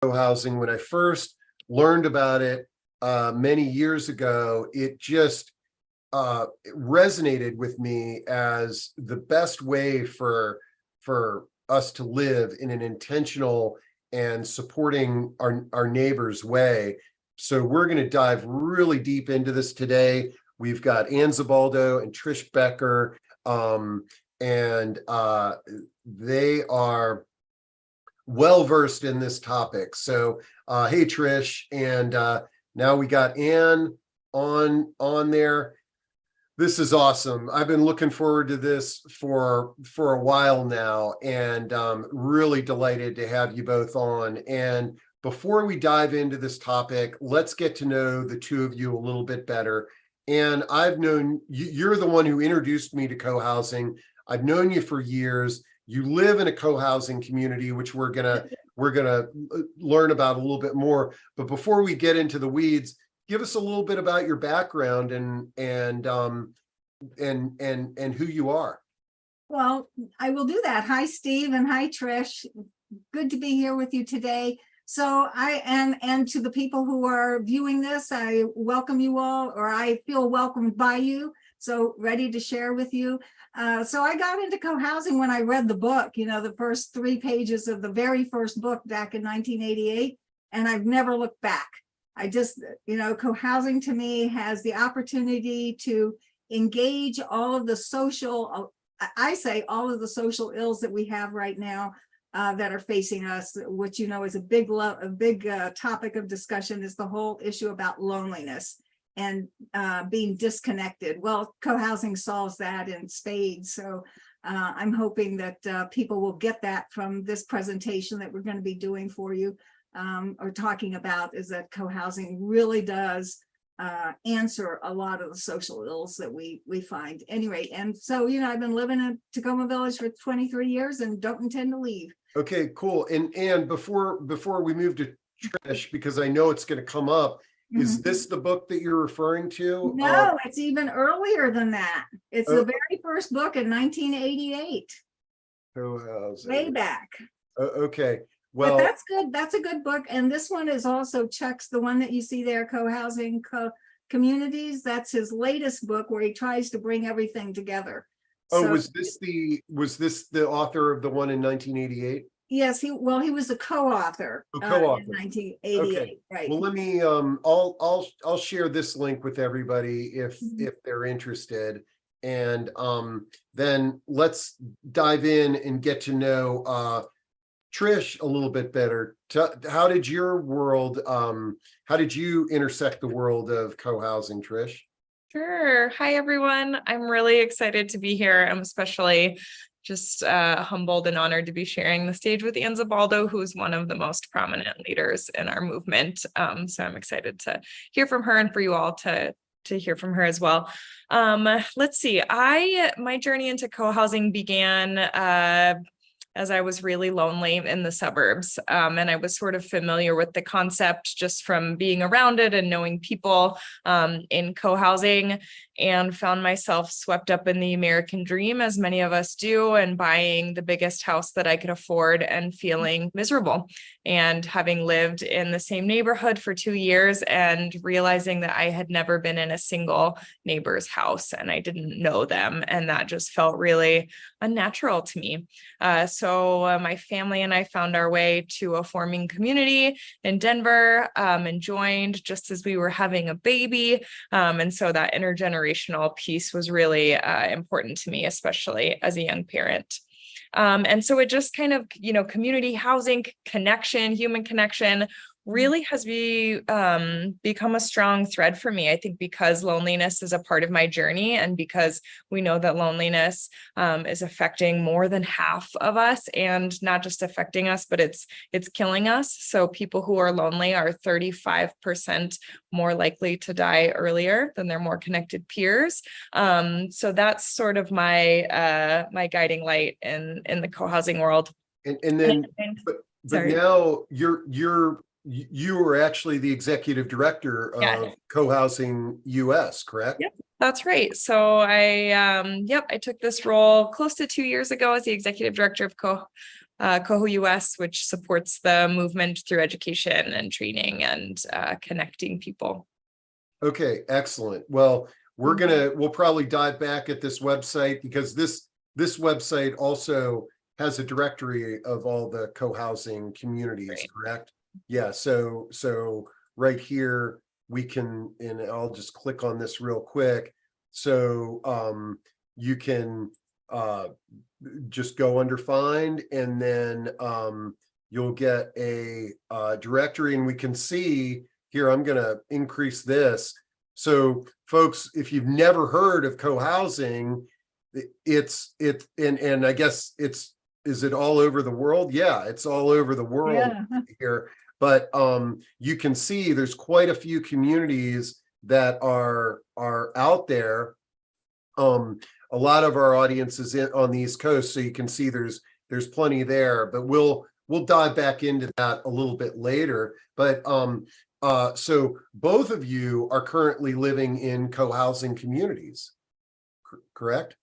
cohousing. When I first learned about it many years ago, it just resonated with me as the best way for us to live in an intentional and supporting our neighbors way. So we're going to dive really deep into this today. We've got Zabaldo and Trish Becker, and they are well-versed in this topic. So hey, Trish, and now we got Ann on there. This is awesome. I've been looking forward to this for a while now, and really delighted to have you both on. And before we dive into this topic, let's get to know the two of you a little bit better. And I've known you're the one who introduced me to cohousing. I've known you for years. You live in a cohousing community, which we're gonna learn about a little bit more. But before we get into the weeds, give us a little bit about your background and who you are. Well, I will do that. Hi, Steve, and hi, Trish. Good to be here with you today. So and to the people who are viewing this, I welcome you all, or I feel welcomed by you. So ready to share with you. So I got into cohousing when I read the book, the first 3 pages of the very first book back in 1988, and I've never looked back. I just, cohousing to me has the opportunity to engage all of the social, all of the social ills that we have right now that are facing us, which, is a big topic of discussion, is the whole issue about loneliness and being disconnected. Well, cohousing solves that in spades. So I'm hoping that people will get that from this presentation that we're going to be doing for you. Or talking about, is that cohousing really does answer a lot of the social ills that we find. Anyway, and so, I've been living in Takoma Village for 23 years and don't intend to leave. Okay, cool. And before we move to Trish, because I know it's going to come up, is this the book that you're referring to? No, it's even earlier than that. It's the very first book in 1988. Cohousing. Way back. Okay. Well, but that's good. That's a good book. And this one is also Chuck's, the one that you see there, Cohousing Communities. That's his latest book where he tries to bring everything together. Oh, so, was this the author of the one in 1988? Yes, he was a co-author in 1988. Okay. Right. Well, let me I'll share this link with everybody if they're interested. And then let's dive in and get to know Trish a little bit better. How did you intersect the world of cohousing, Trish? Sure. Hi, everyone. I'm really excited to be here. I'm especially just humbled and honored to be sharing the stage with Zabaldo, who's one of the most prominent leaders in our movement. So I'm excited to hear from her and for you all to hear from her as well. Let's see. My journey into cohousing began as I was really lonely in the suburbs. And I was sort of familiar with the concept just from being around it and knowing people in cohousing, and found myself swept up in the American dream, as many of us do, and buying the biggest house that I could afford and feeling miserable. And having lived in the same neighborhood for 2 years and realizing that I had never been in a single neighbor's house and I didn't know them. And that just felt really unnatural to me. So my family and I found our way to a forming community in Denver and joined just as we were having a baby. And so that intergenerational piece was really important to me, especially as a young parent. And so it just kind of, community housing connection, human connection really has become a strong thread for me. I think because loneliness is a part of my journey, and because we know that loneliness is affecting more than half of us, and not just affecting us, but it's killing us. So people who are lonely are 35% more likely to die earlier than their more connected peers. So that's sort of my my guiding light in the co-housing world. And then, but now you are actually the executive director of Cohousing US, correct? Yep, that's right. So I took this role close to 2 years ago as the executive director of Cohousing, which supports the movement through education and training and connecting people. Okay, excellent. Well, we'll probably dive back at this website because this website also has a directory of all the co-housing communities, Great. correct? Yeah, so right here we can, and I'll just click on this real quick. So you can just go under find, and then you'll get a directory, and we can see here, I'm going to increase this. So folks, if you've never heard of co-housing, and I guess is it all over the world? Yeah, it's all over the world here. But you can see there's quite a few communities that are out there. A lot of our audience is on the East Coast, so you can see there's plenty there. But we'll dive back into that a little bit later. But so both of you are currently living in co-housing communities, correct?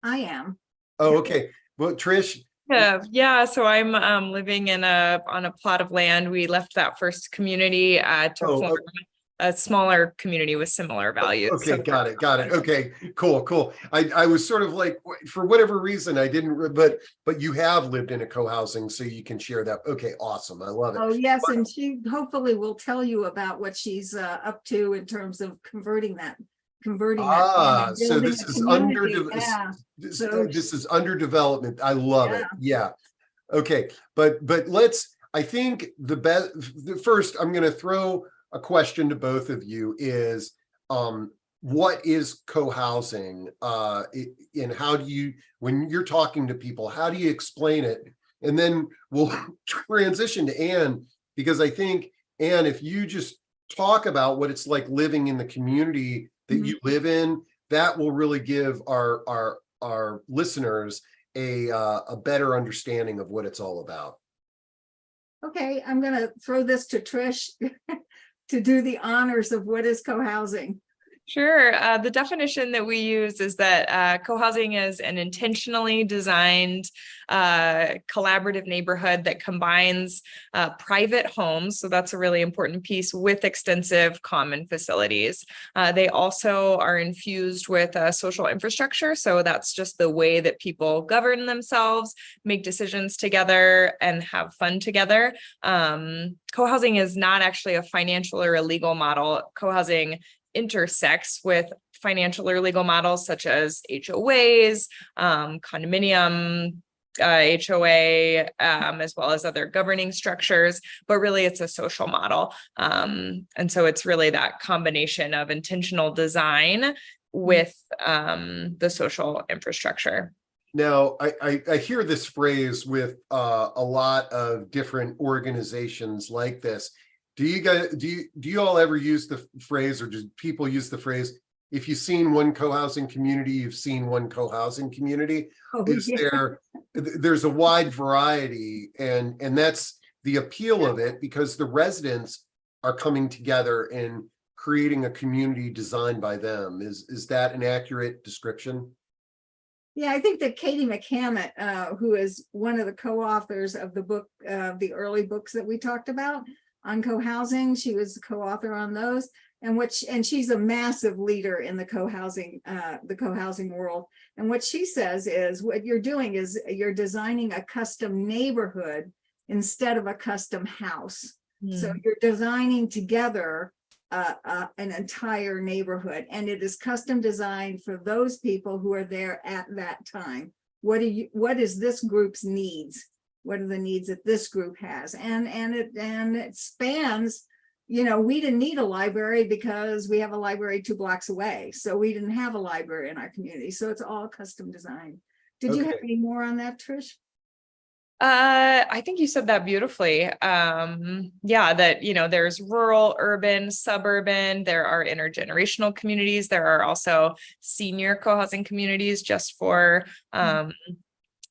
I am. Oh, okay. Well, Trish. Yeah. So I'm living on a plot of land. We left that first community to form a smaller community with similar values. Okay, so got it. Okay, cool. I was sort of like, for whatever reason, I didn't, but you have lived in a co-housing, so you can share that. Okay, awesome. I love it. Oh, yes, and she hopefully will tell you about what she's up to in terms of converting that. So this is this is under development. I love it. Yeah. Okay, but I think the best, first I'm going to throw a question to both of you is, what is co-housing, and how do you, when you're talking to people, how do you explain it? And then we'll transition to Anne, because I think, Anne, if you just talk about what it's like living in the community that you live in, that will really give our listeners a better understanding of what it's all about. Okay, I'm going to throw this to Trish to do the honors of what is co-housing. Sure. The definition that we use is that co-housing is an intentionally designed collaborative neighborhood that combines private homes, so that's a really important piece, with extensive common facilities. They also are infused with social infrastructure, so that's just the way that people govern themselves, make decisions together, and have fun together. Co-housing is not actually a financial or a legal model. Co-housing intersects with financial or legal models such as HOAs, condominium, HOA, as well as other governing structures, but really it's a social model. And so it's really that combination of intentional design with the social infrastructure. Now, I hear this phrase with a lot of different organizations like this. Do you all ever use the phrase, or do people use the phrase, if you've seen one co-housing community, you've seen one co-housing community? There's a wide variety, and that's the appeal of it, because the residents are coming together and creating a community designed by them. Is that an accurate description? Yeah, I think that Katie McCammett, who is one of the co-authors of the book, the early books that we talked about on co-housing, she was the co-author on those, and she's a massive leader in the co-housing world. And what she says is, what you're doing is you're designing a custom neighborhood instead of a custom house. So you're designing together an entire neighborhood, and it is custom designed for those people who are there at that time. What is this group's needs? What are the needs that this group has? And it spans, we didn't need a library because we have a library 2 blocks away. So we didn't have a library in our community. So it's all custom designed. Did you have any more on that, Trish? I think you said that beautifully. Yeah, that, there's rural, urban, suburban, there are intergenerational communities. There are also senior co-housing communities just for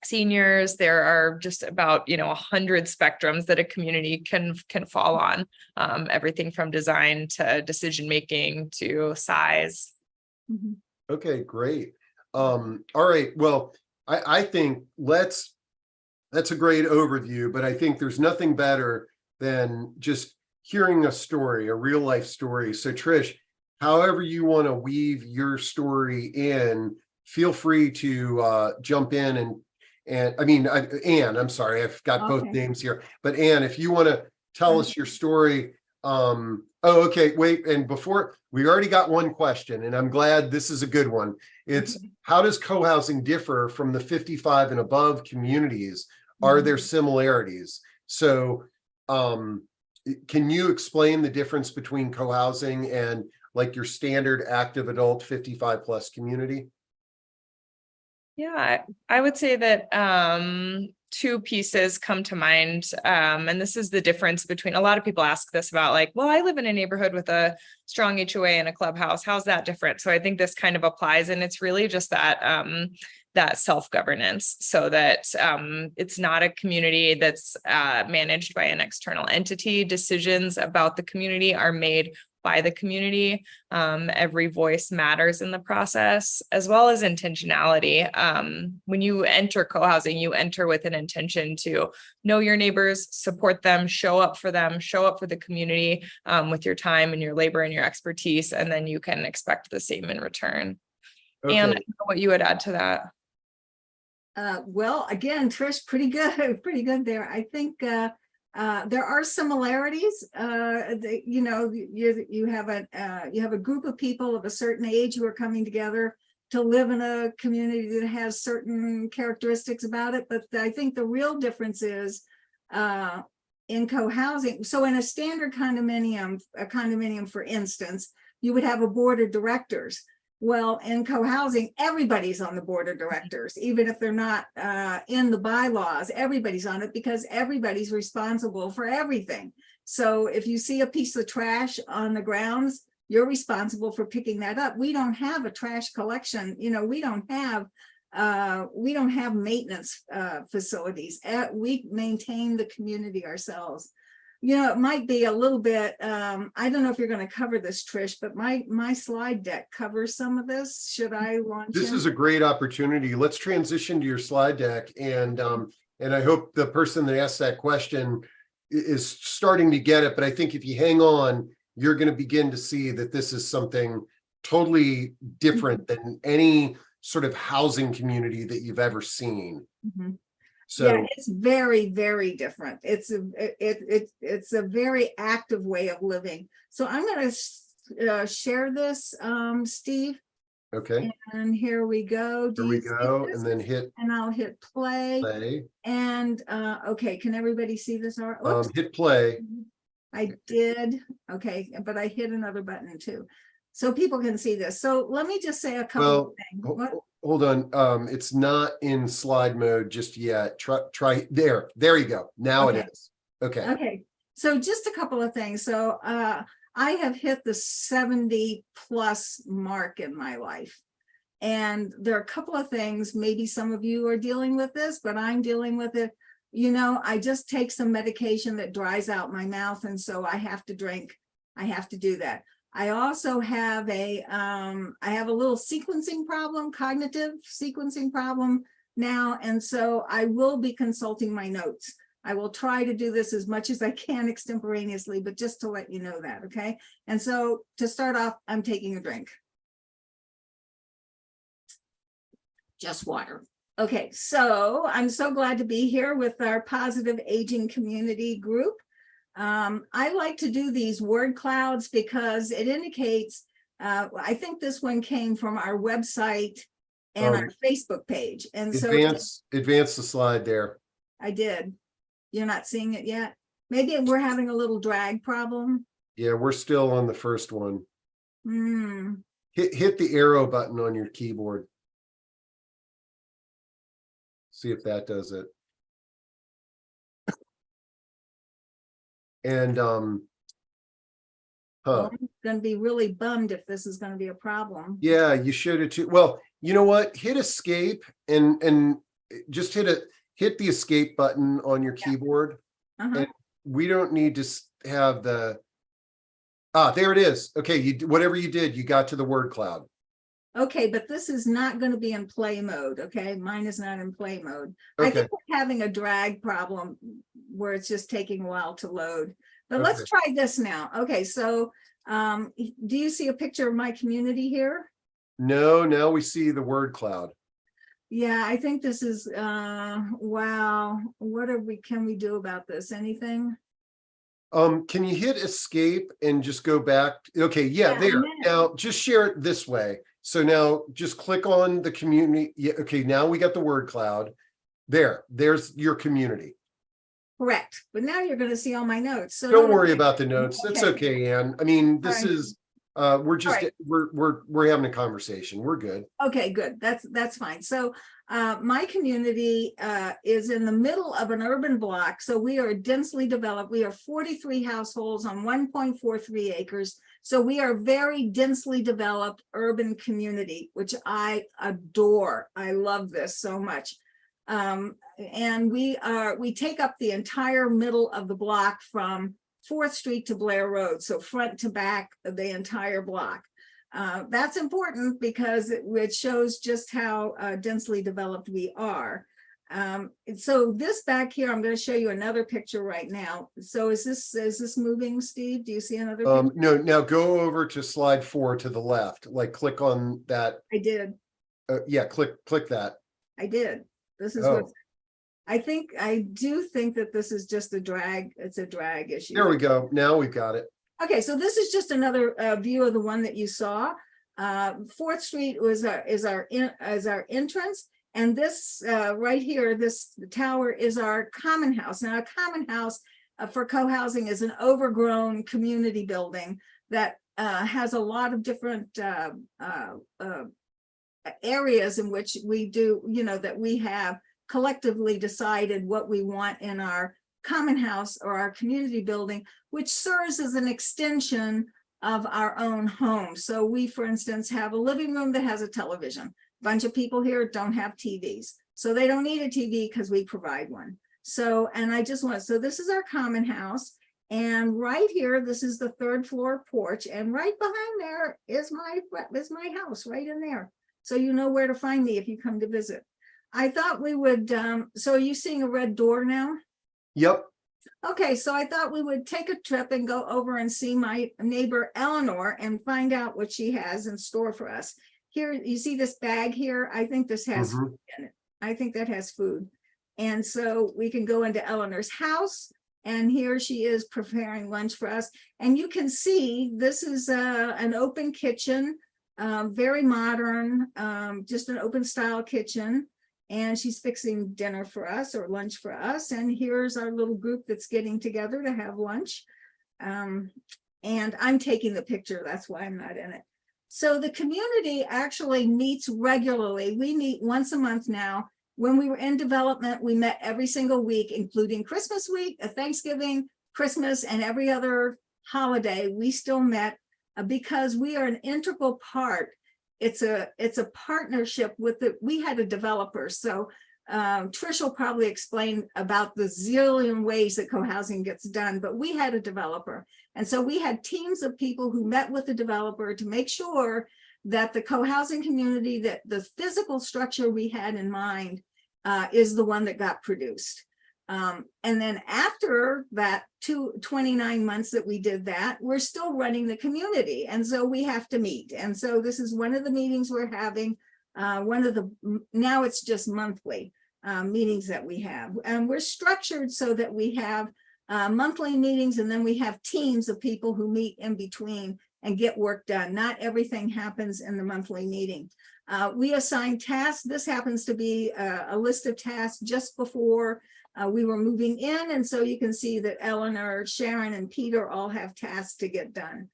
seniors. There are just about 100 spectrums that a community can fall on, everything from design to decision making to size. Okay, great. All right, well, I think let's That's a great overview, but I think there's nothing better than just hearing a story, a real life story. So Trish, however you want to weave your story in, feel free to jump in and I mean, Anne, I'm sorry, I've got both Okay. names here, but Anne, if you want to tell us your story. Oh, okay, wait, and before, we already got one question, and I'm glad this is a good one. It's Okay. how does co-housing differ from the 55 and above communities? Are there similarities? So, can you explain the difference between co-housing and like your standard active adult 55 plus community? Yeah, I would say that two pieces come to mind. And this is the difference between, a lot of people ask this about like, well, I live in a neighborhood with a strong HOA and a clubhouse. How's that different? So I think this kind of applies, and it's really just that that self-governance, so that it's not a community that's managed by an external entity. Decisions about the community are made by the community. Every voice matters in the process, as well as intentionality. When you enter co-housing, you enter with an intention to know your neighbors, support them, show up for the community with your time and your labor and your expertise, and then you can expect the same in return. Okay. And I don't know what you would add to that. Well, again, Trish, pretty good there. I think there are similarities. You know, you have a group of people of a certain age who are coming together to live in a community that has certain characteristics about it. But I think the real difference is in co-housing. So in a standard condominium, for instance, you would have a board of directors. Well, in co-housing, everybody's on the board of directors, even if they're not in the bylaws. Everybody's on it because everybody's responsible for everything. So if you see a piece of trash on the grounds, you're responsible for picking that up. We don't have a trash collection. You know, we don't have maintenance facilities. We maintain the community ourselves. You know, it might be a little bit, I don't know if you're going to cover this, Trish, but my slide deck covers some of this. Should I launch This in? is a great opportunity. Let's transition to your slide deck. And I hope the person that asked that question is starting to get it. But I think if you hang on, you're going to begin to see that this is something totally different than any sort of housing community that you've ever seen. Mm-hmm. So yeah, it's very, very different. It's a very active way of living. So I'm going to share this, Steve. okay, And here we go. here we go, and then hit and I'll hit play. play. And okay, can everybody see this? Hit play. I did. Okay, but I hit another button too, so people can see this. So let me just say a couple of things. Hold on. It's not in slide mode just yet. Try there. There you go. Now Okay. it is. Okay. Okay. So just a couple of things. So I have hit the 70 plus mark in my life. And there are a couple of things, maybe some of you are dealing with this, but I'm dealing with it. You know, I just take some medication that dries out my mouth. And so I have to drink. I have to do that. I also have I have a little sequencing problem, cognitive sequencing problem now. And so I will be consulting my notes. I will try to do this as much as I can extemporaneously, but just to let you know that, okay? And so to start off, I'm taking a drink. Just water. Okay, so I'm so glad to be here with our Positive Aging Community group. I like to do these word clouds because it indicates, I think this one came from our website and our Facebook page. And so advance the slide there. I did. You're not seeing it yet? Maybe we're having a little drag problem. Yeah, we're still on the first one. Hit the arrow button on your keyboard. See if that does it. And Well, I'm going to be really bummed if this is going to be a problem. Yeah, you showed it too. Well, you know what? Hit escape and just hit the escape button on your keyboard. And we don't need to have the there it is. Okay, whatever you did, you got to the word cloud. Okay, but this is not going to be in play mode, okay? Mine is not in play mode. I Okay, think we're having a drag problem where it's just taking a while to load. But let's Okay. try this now. Okay, so do you see a picture of my community here? no, now we see the word cloud. Yeah, I think this is, wow, can we do about this? Anything? Can you hit escape and just go back? Okay, yeah, Yeah, there. I'm in it. Now just share it this way. So now just click on the community. Yeah, okay, now we got the word cloud. There's your community. Correct. But now you're going to see all my notes. So Don't worry about the notes. That's Okay. okay, Ann. I mean, this All right. is we're just right. we're having a conversation. We're good. Okay, good. That's fine. So my community is in the middle of an urban block. So we are densely developed. We are 43 households on 1.43 acres. So we are very densely developed urban community, which I adore. I love this so much. And we take up the entire middle of the block from 4th Street to Blair Road. So front to back of the entire block. That's important because it shows just how densely developed we are. So this back here, I'm going to show you another picture right now. So is this moving, Steve? Do you see another picture? No, now go over to slide 4 to the left. Like click on that. I did. Yeah, click that. I did. This is Oh. what I do think that this is just a drag. It's a drag issue. There we go. Now we've got it. Okay, so this is just another view of the one that you saw. 4th Street is our entrance, and this right here, this tower is our common house. Now, a common house for co-housing is an overgrown community building that has a lot of different areas in which we do, that we have collectively decided what we want in our common house or our community building, which serves as an extension of our own home. So we, for instance, have a living room that has a television. A bunch of people here don't have TVs, so they don't need a TV because we provide one. So, and so this is our common house. And right here, this is the 3rd floor porch. And right behind there is my house right in there. So you know where to find me if you come to visit. I thought we would, so are you seeing a red door now? Yep. Okay, so I thought we would take a trip and go over and see my neighbor Eleanor and find out what she has in store for us. Here, you see this bag here? I think this has food in it. I think that has food. And so we can go into Eleanor's house, and here she is preparing lunch for us. And you can see this is an open kitchen, very modern, just an open style kitchen. And she's fixing dinner for us or lunch for us. And here's our little group that's getting together to have lunch. And I'm taking the picture. That's why I'm not in it. So the community actually meets regularly. We meet once a month now. When we were in development, we met every single week, including Christmas week, Thanksgiving, Christmas, and every other holiday. We still met because we are an integral part. It's a partnership we had a developer. So Trish will probably explain about the zillion ways that co-housing gets done, but we had a developer. And so we had teams of people who met with the developer to make sure that the co-housing community, that the physical structure we had in mind is the one that got produced. And then after that 29 months that we did that, we're still running the community. And so we have to meet. And so this is one of the meetings we're having, now it's just monthly meetings that we have. And we're structured so that we have monthly meetings, and then we have teams of people who meet in between and get work done. Not everything happens in the monthly meeting. We assign tasks. This happens to be a list of tasks just before we were moving in. And so you can see that Eleanor, Sharon, and Peter all have tasks to get done.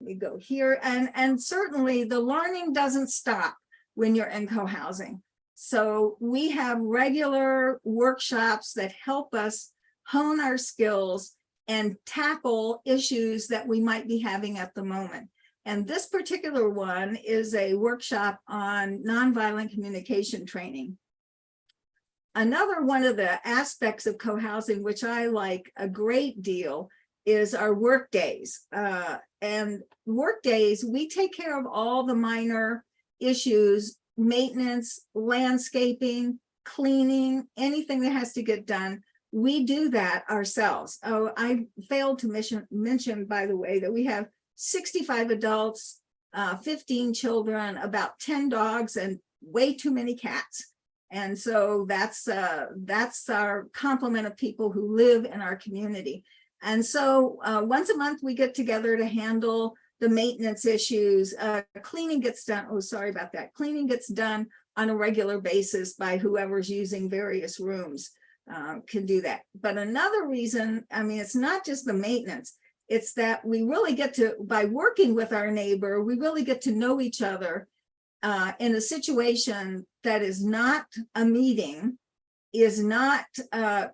We go here, and certainly the learning doesn't stop when you're in co-housing. So we have regular workshops that help us hone our skills and tackle issues that we might be having at the moment. And this particular one is a workshop on nonviolent communication training. Another one of the aspects of co-housing, which I like a great deal, is our work days. And work days, we take care of all the minor issues, maintenance, landscaping, cleaning, anything that has to get done. We do that ourselves. Oh, I failed to mention, by the way, that we have 65 adults, 15 children, about 10 dogs, and way too many cats. And so that's our complement of people who live in our community. And so once a month we get together to handle the maintenance issues. Cleaning gets done. Oh, sorry about that. Cleaning gets done on a regular basis by whoever's using various rooms can do that. But another reason, I mean, it's not just the maintenance. It's that we really get to, by working with our neighbor, we really get to know each other in a situation that is not a meeting, is not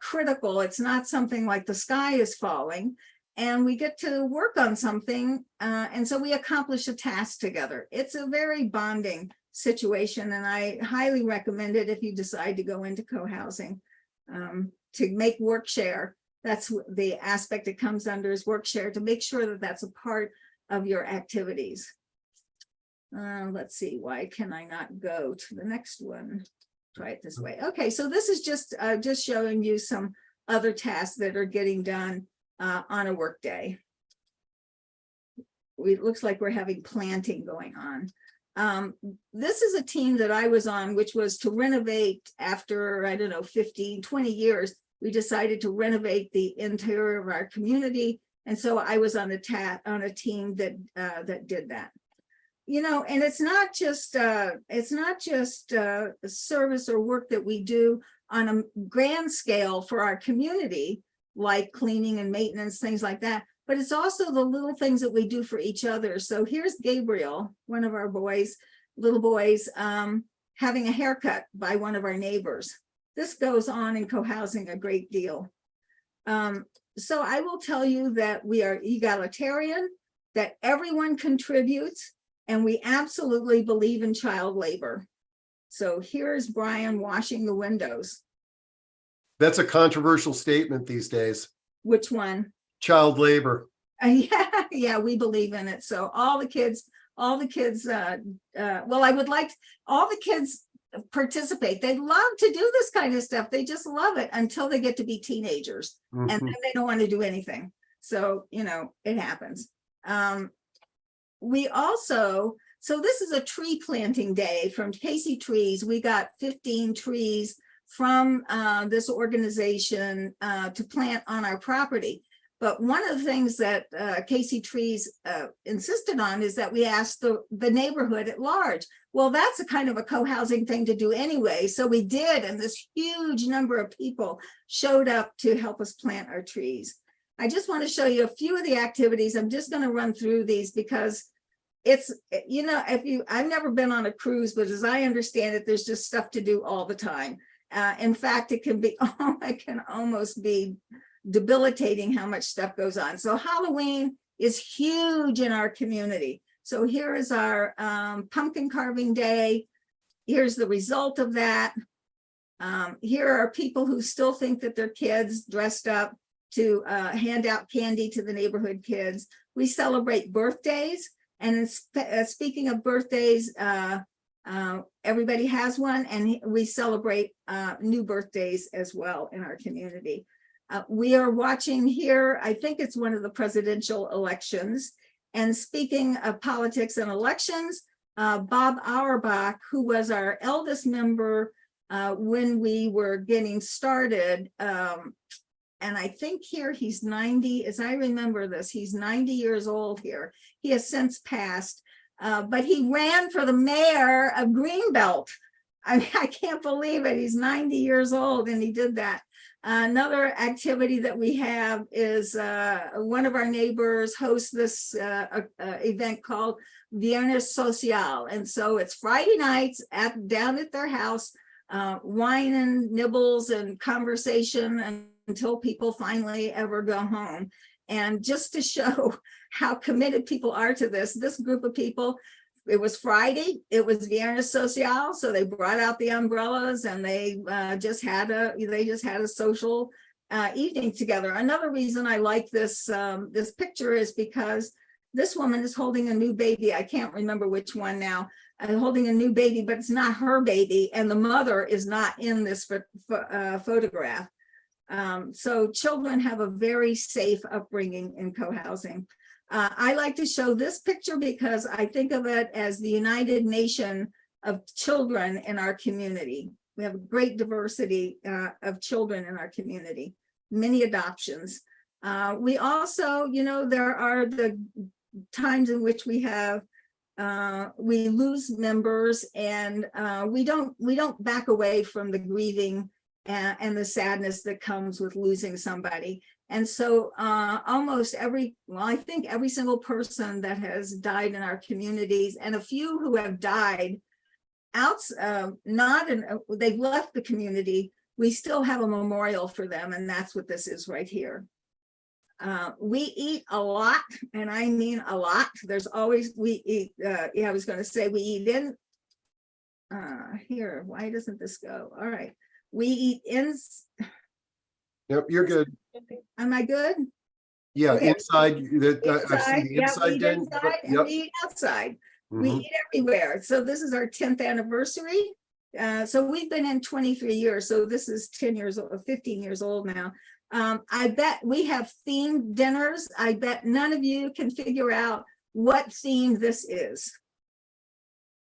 critical. It's not something like the sky is falling, and we get to work on something. And so we accomplish a task together. It's a very bonding situation, and I highly recommend it if you decide to go into co-housing, to make work share. That's the aspect it comes under, is work share, to make sure that that's a part of your activities. Let's see, why can I not go to the next one? Try it this way. Okay, so this is just showing you some other tasks that are getting done on a work day. It looks like we're having planting going on. This is a team that I was on, which was to renovate after, I don't know, 15, 20 years. We decided to renovate the interior of our community. And so I was on a team that that did that. You know, and it's not just service or work that we do on a grand scale for our community, like cleaning and maintenance, things like that. But it's also the little things that we do for each other. So here's Gabriel, one of our little boys, having a haircut by one of our neighbors. This goes on in co-housing a great deal. So I will tell you that we are egalitarian, that everyone contributes, and we absolutely believe in child labor. So here's Brian washing the windows. That's a controversial statement these days. Which one? Child labor. Yeah, we believe in it. So all the kids, well, I would like all the kids participate. They love to do this kind of stuff. They just love it until they get to be teenagers. And then they don't want to do anything. So, you know, it happens. We also, so this is a tree planting day from Casey Trees. We got 15 trees from this organization to plant on our property. But one of the things that Casey Trees insisted on is that we asked the neighborhood at large. Well, that's a kind of a co-housing thing to do anyway. So we did, and this huge number of people showed up to help us plant our trees. I just want to show you a few of the activities. I'm just going to run through these because it's, you know, I've never been on a cruise, but as I understand it, there's just stuff to do all the time. In fact, it can almost be debilitating how much stuff goes on. So Halloween is huge in our community. So here is our pumpkin carving day. Here's the result of that. Here are people who still think that they're kids dressed up to hand out candy to the neighborhood kids. We celebrate birthdays. And speaking of birthdays, everybody has one, and we celebrate new birthdays as well in our community. We are watching here, I think it's one of the presidential elections. And speaking of politics and elections, Bob Auerbach, who was our eldest member when we were getting started, and I think here he's 90, as I remember this, he's 90 years old here. He has since passed, but he ran for the mayor of Greenbelt. I mean, I can't believe it. He's 90 years old and he did that. Another activity that we have is one of our neighbors hosts this event called Viernes Social. And so it's Friday nights down at their house, wine and nibbles and conversation until people finally ever go home. And just to show how committed people are to this group of people, it was Friday, it was Viernes Social, so they brought out the umbrellas and they just had a social evening together. Another reason I like this this picture is because this woman is holding a new baby. I can't remember which one now. Holding a new baby, but it's not her baby, and the mother is not in this photograph. So children have a very safe upbringing in co-housing. I like to show this picture because I think of it as the United Nation of children in our community. We have a great diversity of children in our community, many adoptions. We also, you know, there are the times in which we have we lose members, and we don't back away from the grieving and the sadness that comes with losing somebody. And so almost I think every single person that has died in our communities, and a few who have died they've left the community, we still have a memorial for them, and that's what this is right here. We eat a lot, and I mean a lot. There's always, we eat, I was going to say we eat in, here, why doesn't this go? All right. We eat in. Yep, you're good. Am I good? Yeah, Okay. inside, I see the Yeah, we inside eat den. inside and Yep. we eat outside. We Mhm. eat everywhere. So this is our 10th anniversary. So we've been in 23 years. So this is 10 years old, 15 years old now. I bet we have themed dinners. I bet none of you can figure out what theme this is.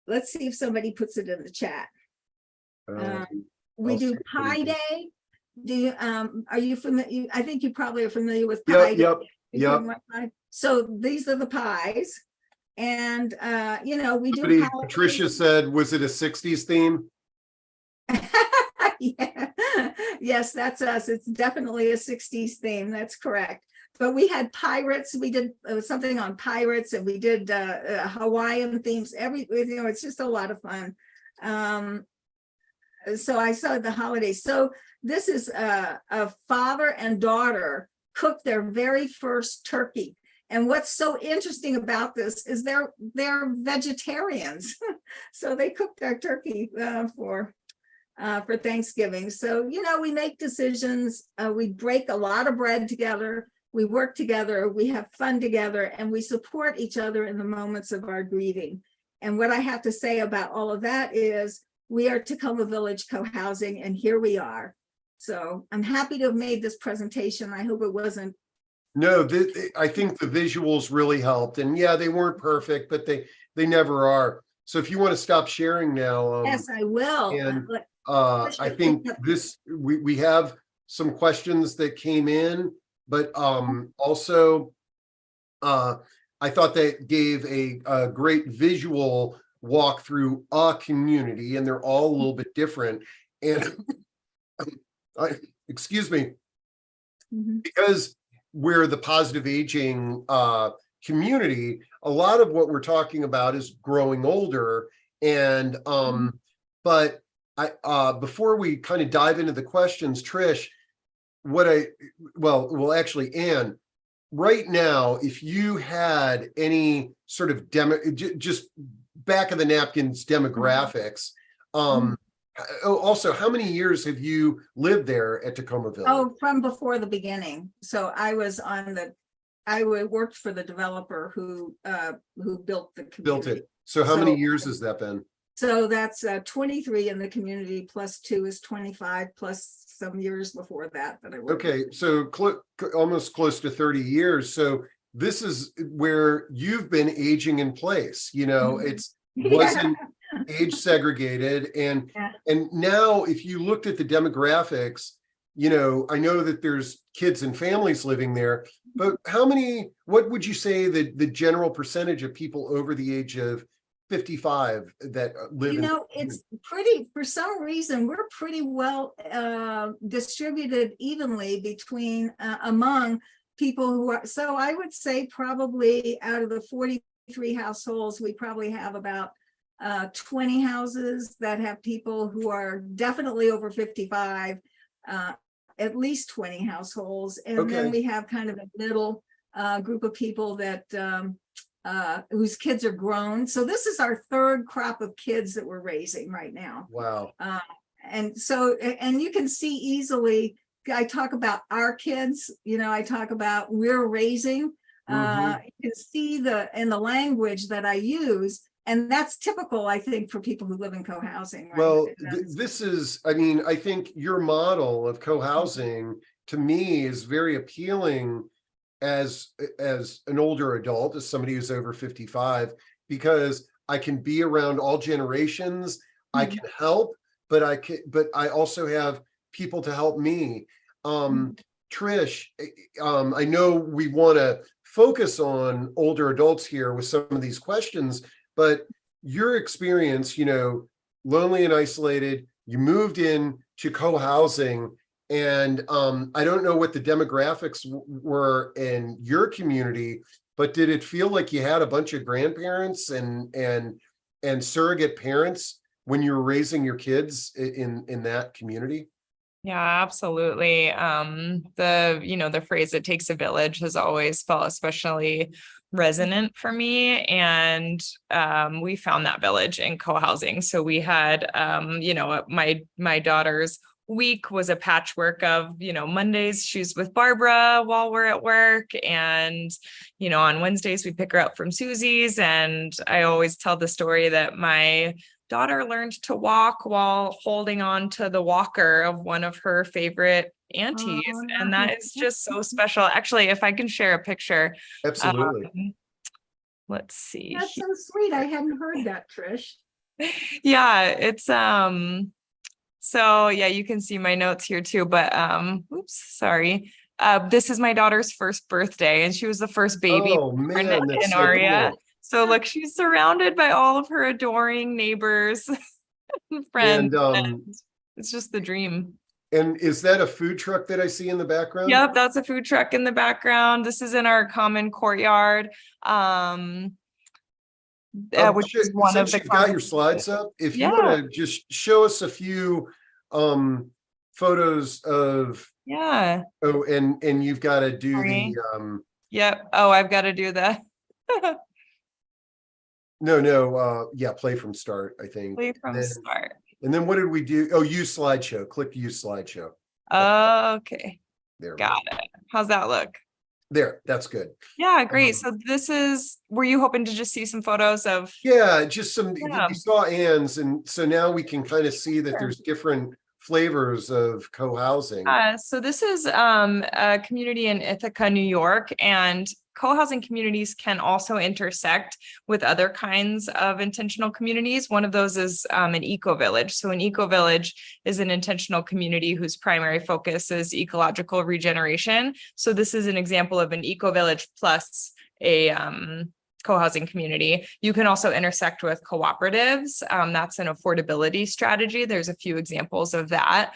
Let's see if somebody puts it in the chat. We I'll do see if Pie anybody- Day. Do you, are you familiar? I think you probably are familiar with Yep, Pie Day. yep, You yep. know what pie- So these are the pies. And, you know, we do. Somebody, holidays. Patricia said, was it a 60s theme? Yeah. Yes, that's us. It's definitely a 60s theme. That's correct. But we had pirates. We did something on pirates, and we did Hawaiian themes. You know, it's just a lot of fun. So I saw the holidays. So this is a father and daughter cooked their very first turkey. And what's so interesting about this is they're vegetarians. So they cooked our turkey for Thanksgiving. So, you know, we make decisions, we break a lot of bread together, we work together, we have fun together, and we support each other in the moments of our grieving. And what I have to say about all of that is we are Takoma Village Co-Housing, and here we are. So I'm happy to have made this presentation. I hope it wasn't. No, I think the visuals really helped, and yeah, they weren't perfect, but they never are. So if you want to stop sharing now, Yes, I will. and I think we have some questions that came in, but also I thought that gave a great visual walk through a community, and they're all a little bit different. And excuse me, because we're the positive aging community, a lot of what we're talking about is growing older. And but before we kind of dive into the questions, Trish, actually, Anne, right now, if you had any sort of just back of the napkins demographics, also, how many years have you lived there at Takoma Village? Oh, from before the beginning. So I was I worked for the developer who built the community. Built it. So how many years has that been? So that's 23 in the community, plus 2 is 25, plus some years before that I worked. Okay, so almost close to 30 years. So this is where you've been aging in place. You know, it's wasn't age segregated, and now if you looked at the demographics, you know, I know that there's kids and families living there, but what would you say that the general percentage of people over the age of 55 that live it's pretty, for some reason, we're pretty well distributed evenly between among people who are, so I would say probably out of the 43 households, we probably have about 20 houses that have people who are definitely over 55, at least 20 households. And then we have kind of a middle group of people that whose kids are grown. So this is our third crop of kids that we're raising right now. Wow. And so, and you can see easily I talk about our kids, I talk about we're raising. Mhm. You can see in the language that I use, and that's typical, I think, for people who live in co-housing, right? Well, this is, I mean, I think your model of co-housing to me is very appealing as an older adult, as somebody who's over 55, because I can be around all generations. I Mhm. can help, but I also have people to help me. Um, Trish, I know we want to focus on older adults here with some of these questions, but your experience, lonely and isolated, you moved in to co-housing, and I don't know what the demographics were in your community, but did it feel like you had a bunch of grandparents and surrogate parents when you were raising your kids in that community? Yeah, absolutely. The phrase "it takes a village" has always felt especially resonant for me. And we found that village in co-housing. So we had my daughter's week was a patchwork of, Mondays she's with Barbara while we're at work. And, on Wednesdays we pick her up from Susie's. And I always tell the story that my daughter learned to walk while holding on to the walker of one of her favorite aunties. And that is just so special. Actually, if I can share a picture, Absolutely. let's see. That's so sweet. I hadn't heard that, Trish. Yeah, it's so yeah, you can see my notes here too, but oops, sorry. This is my daughter's first birthday, and she was the first baby Oh born man, that's in so Aria. cool. So look, she's surrounded by all of her adoring neighbors and friends. And It's just the dream. and is that a food truck that I see in the background? Yep, that's a food truck in the background. This is in our common courtyard, which is one of Since the you've got common. your slides up, if you want Yeah, to just show us a few photos of, yeah. oh, and you've got to do the Sorry. Yep. Oh, I've got to do that. no, yeah, play from start, I think. Play from Then, start. and then what did we do? Oh, use slideshow. Click use slideshow. Okay, There we go. got it. How's that look? There, that's good. Yeah, great. So this is, were you hoping to just see some photos of? Yeah, just some, Yeah. you saw Ann's, and so now we can kind of see that Sure. there's different flavors of co-housing. So this is a community in Ithaca, New York, and co-housing communities can also intersect with other kinds of intentional communities. One of those is an eco-village. So an eco-village is an intentional community whose primary focus is ecological regeneration. So this is an example of an eco-village plus a co-housing community. You can also intersect with cooperatives. That's an affordability strategy. There's a few examples of that,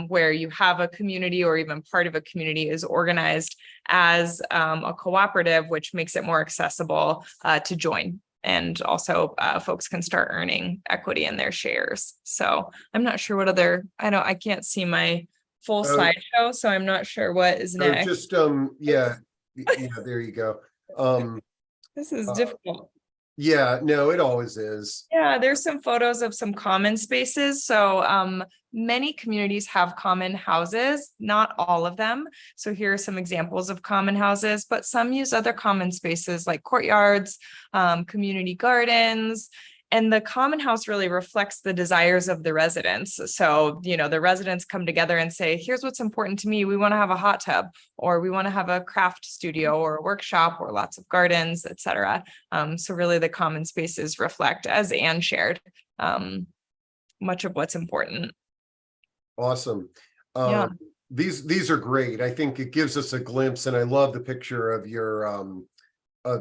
where you have a community or even part of a community is organized as a cooperative, which makes it more accessible to join. And also folks can start earning equity in their shares. So I'm not sure what other, I can't see my full slideshow, so I'm not sure what is next. Just yeah, there you go. This is difficult. Yeah, no, it always is. Yeah, there's some photos of some common spaces. So many communities have common houses, not all of them. So here are some examples of common houses, but some use other common spaces like courtyards, community gardens. And the common house really reflects the desires of the residents. So, the residents come together and say, here's what's important to me. We want to have a hot tub, or we want to have a craft studio or a workshop or lots of gardens, etc. So really the common spaces reflect, as Anne shared, much of what's important. Awesome. Yeah. These are great. I think it gives us a glimpse, and I love the picture of your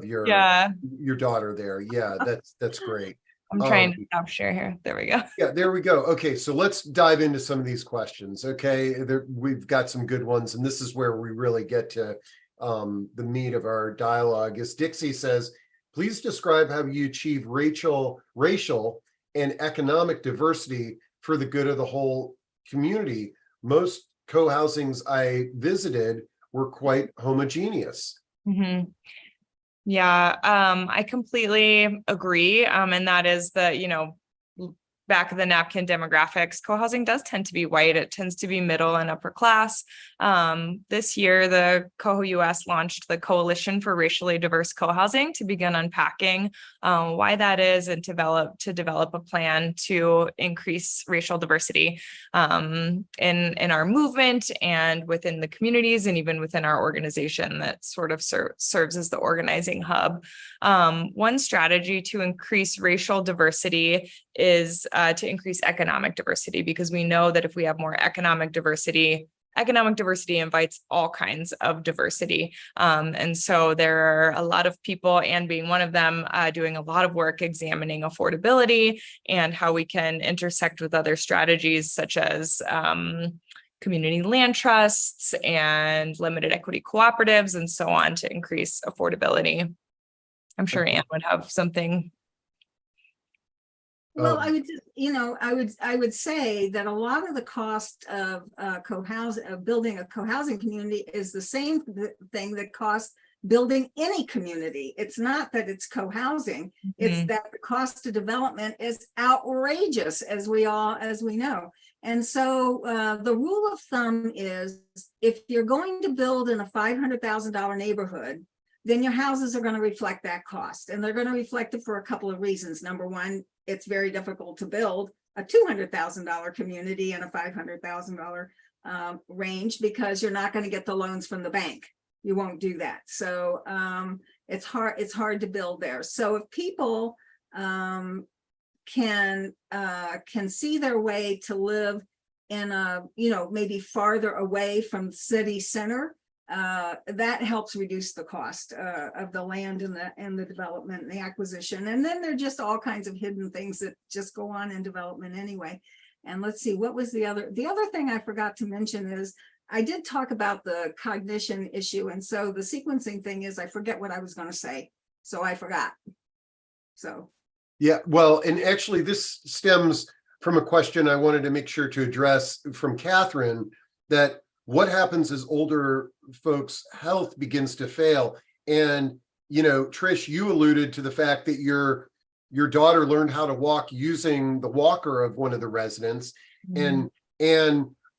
your daughter there. Yeah, that's great. I'm trying to stop share here. There we go. Yeah, there we go. Okay, so let's dive into some of these questions. Okay, we've got some good ones, and this is where we really get to the meat of our dialogue. As Dixie says, please describe how you achieve racial and economic diversity for the good of the whole community. Most co-housings I visited were quite homogeneous. Mm-hmm. Yeah, I completely agree. And that is that, back of the napkin demographics, co-housing does tend to be white. It tends to be middle and upper class. This year, the Coho US launched the Coalition for Racially Diverse Co-housing to begin unpacking why that is and to develop a plan to increase racial diversity in our movement and within the communities and even within our organization that sort of serves as the organizing hub. One strategy to increase racial diversity is to increase economic diversity, because we know that if we have more economic diversity invites all kinds of diversity. And so there are a lot of people, and being one of them, doing a lot of work examining affordability and how we can intersect with other strategies such as community land trusts and limited equity cooperatives and so on to increase affordability. I'm sure Anne would have something. Well, I would just, I would say that a lot of the cost of building a co-housing community is the same thing that costs building any community. It's not that it's co-housing, it's that the cost of development is outrageous, as we know. And so the rule of thumb is, if you're going to build in a $500,000 neighborhood, then your houses are going to reflect that cost. And they're going to reflect it for a couple of reasons. Number one, it's very difficult to build a $200,000 community in a $500,000 range, because you're not going to get the loans from the bank. You won't do that. So it's hard to build there. So if people can see their way to live in a, maybe farther away from the city center, that helps reduce the cost of the land and the development and the acquisition. And then there are just all kinds of hidden things that just go on in development anyway. And let's see, what was the other thing I forgot to mention is, I did talk about the cognition issue. And so the sequencing thing is, I forget what I was going to say. So I forgot. So. Yeah, well, and actually this stems from a question I wanted to make sure to address from Catherine, that what happens as older folks' health begins to fail. And, Trish, you alluded to the fact that your daughter learned how to walk using the walker of one of the residents. And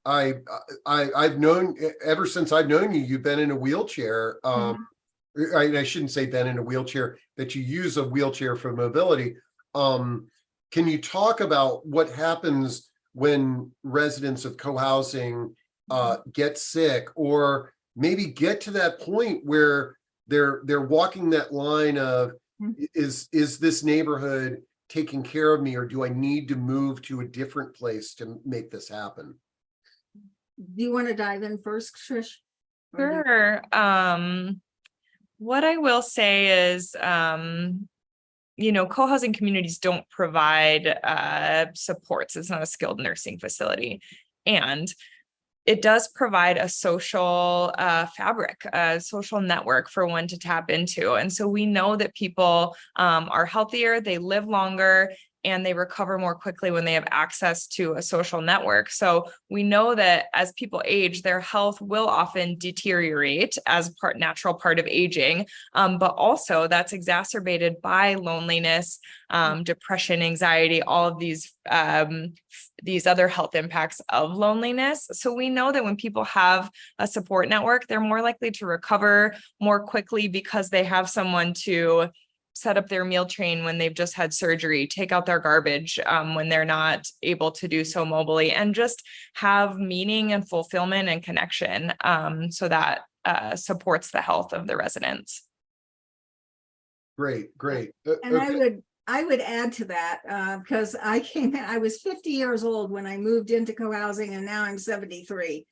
I've known, ever since I've known you, you've been in a wheelchair. I shouldn't say been in a wheelchair, that you use a wheelchair for mobility. Can you talk about what happens when residents of co-housing get sick, or maybe get to that point where they're walking that line of, is this neighborhood taking care of me, or do I need to move to a different place to make this happen? Do you want to dive in first, Trish? Sure. What I will say is, co-housing communities don't provide supports. It's not a skilled nursing facility. And it does provide a social fabric, a social network for one to tap into. And so we know that people are healthier, they live longer, and they recover more quickly when they have access to a social network. So we know that as people age, their health will often deteriorate as natural part of aging, but also that's exacerbated by loneliness, depression, anxiety, all of these other health impacts of loneliness. So we know that when people have a support network, they're more likely to recover more quickly, because they have someone to set up their meal train when they've just had surgery, take out their garbage when they're not able to do so mobily, and just have meaning and fulfillment and connection. So that supports the health of the residents. Great. And okay. I would add to that, because I was 50 years old when I moved into co-housing, and now I'm 73.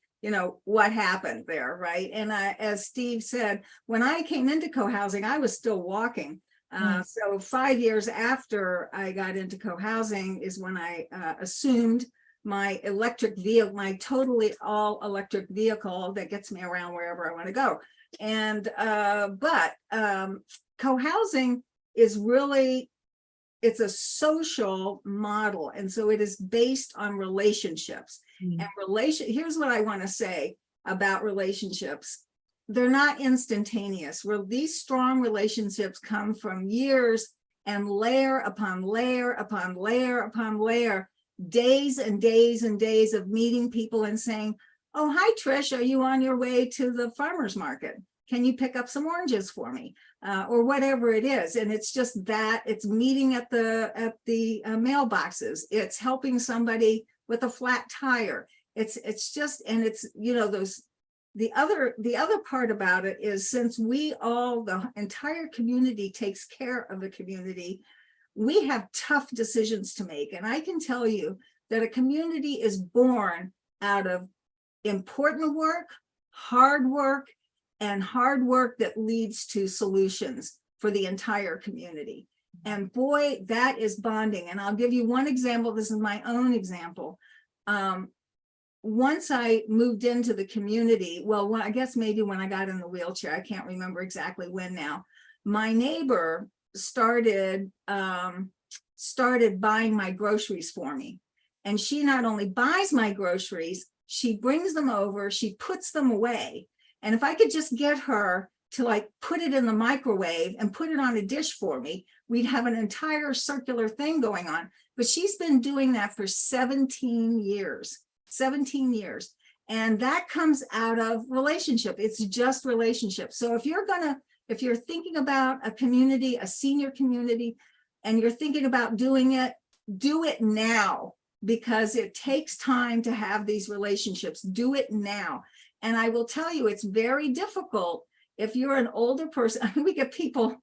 What happened there, right? And as Steve said, when I came into co-housing, I was still walking. So 5 years after I got into co-housing is when I assumed my electric vehicle, my totally all electric vehicle that gets me around wherever I want to go. And but co-housing is really, it's a social model, and so it is based on relationships. And here's what I want to say about relationships. They're not instantaneous. These strong relationships come from years and layer upon layer upon layer upon layer, days and days and days of meeting people and saying, oh, hi, Trish, are you on your way to the farmer's market? Can you pick up some oranges for me? Or whatever it is. And it's just that, it's meeting at the mailboxes. It's helping somebody with a flat tire. It's just, and it's, you know, the other part about it is, since the entire community takes care of the community, we have tough decisions to make. And I can tell you that a community is born out of important work, and hard work that leads to solutions for the entire community. And boy, that is bonding. And I'll give you one example. This is my own example. Once I moved into the community, well, I guess maybe when I got in the wheelchair, I can't remember exactly when now, my neighbor started buying my groceries for me. And she not only buys my groceries, she brings them over, she puts them away. And if I could just get her to like put it in the microwave and put it on a dish for me, we'd have an entire circular thing going on. But she's been doing that for 17 years. And that comes out of relationship. It's just relationship. So if you're thinking about a community, a senior community, and you're thinking about doing it, do it now, because it takes time to have these relationships. Do it now. And I will tell you, it's very difficult if you're an older person. I mean, we get people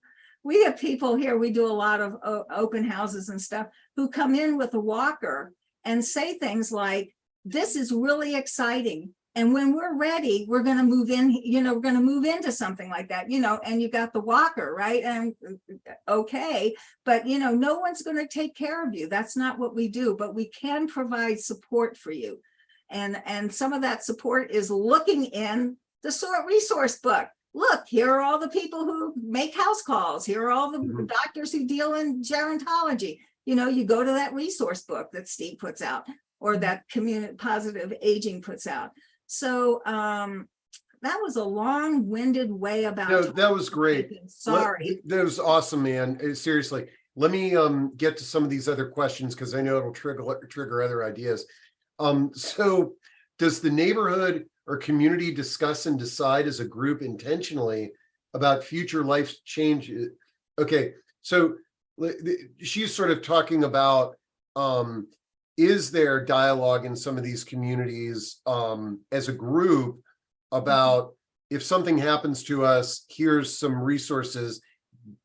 here, we do a lot of open houses and stuff, who come in with a walker and say things like, this is really exciting. And when we're ready, we're going to move in, you know, we're going to move into something like that, you know, and you got the walker, right? And okay, but you know, no one's going to take care of you. That's not what we do, but we can provide support for you. And some of that support is looking in the SORT resource book. Look, here are all the people who make house calls. Here are all the doctors who deal in gerontology. You know, you go to that resource book that Steve puts out, or that community positive aging puts out. So that was a long-winded way about. No, that was great. Sorry. That was awesome, man. Seriously. Let me get to some of these other questions, because I know it'll trigger other ideas. So does the neighborhood or community discuss and decide as a group intentionally about future life changes? Okay, so she's sort of talking about, is there dialogue in some of these communities as a group about, if something happens to us, here's some resources.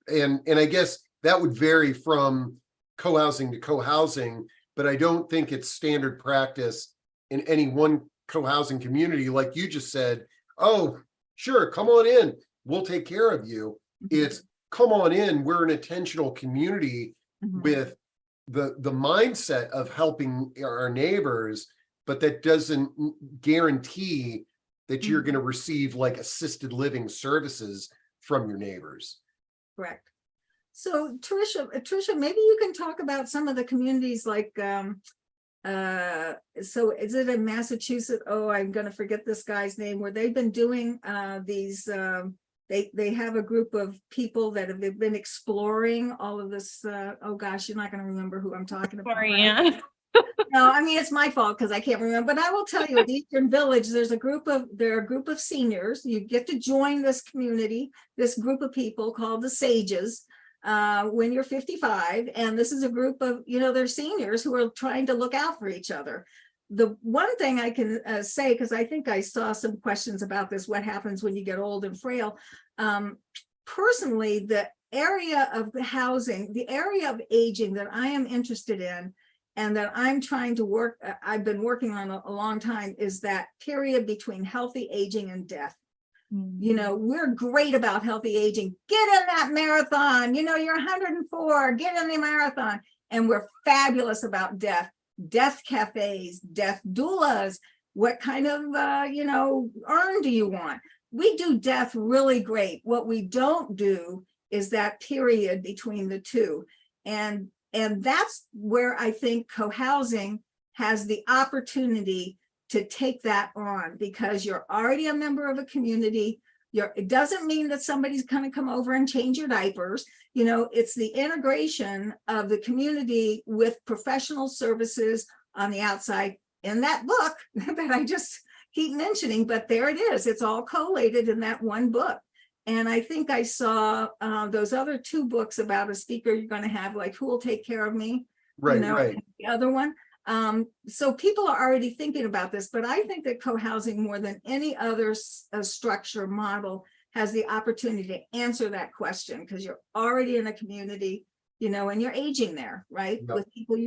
And I guess that would vary from co-housing to co-housing, but I don't think it's standard practice in any one co-housing community. Like you just said, oh, sure, come on in, we'll take care of you. It's come on in, we're an intentional community with the mindset of helping our neighbors, but that doesn't guarantee that you're going to receive like assisted living services from your neighbors. Correct. So Tricia, maybe you can talk about some of the communities like, so is it in Massachusetts? Oh, I'm going to forget this guy's name, where they've been doing these, they have a group of people that have been exploring all of this. Oh gosh, you're not going to remember who I'm talking about. Right? No, I mean, it's my fault because I can't remember, but I will tell you, at Eastern Village, there are a group of seniors. You get to join this community, this group of people called the Sages, when you're 55. And this is a group of, you know, they're seniors who are trying to look out for each other. The one thing I can say, because I think I saw some questions about this, what happens when you get old and frail. Personally, the area of the housing, the area of aging that I am interested in, and that I'm trying to work, I've been working on a long time, is that period between healthy aging and death. You know, we're great about healthy aging. Get in that marathon. You know, you're 104, get in the marathon. And we're fabulous about death. Death cafes, death doulas. What kind of, you know, urn do you want? We do death really great. What we don't do is that period between the two. And that's where I think co-housing has the opportunity to take that on, because you're already a member of a community. It doesn't mean that somebody's going to come over and change your diapers. It's the integration of the community with professional services on the outside. In that book that I just keep mentioning, but there it is. It's all collated in that one book. And I think I saw those other 2 books about a speaker you're going to have, like Who Will Take Care of Me? Right, right. The other one. So people are already thinking about this, but I think that co-housing, more than any other structure model, has the opportunity to answer that question, because you're already in a community, and you're aging there, right? Yep. With people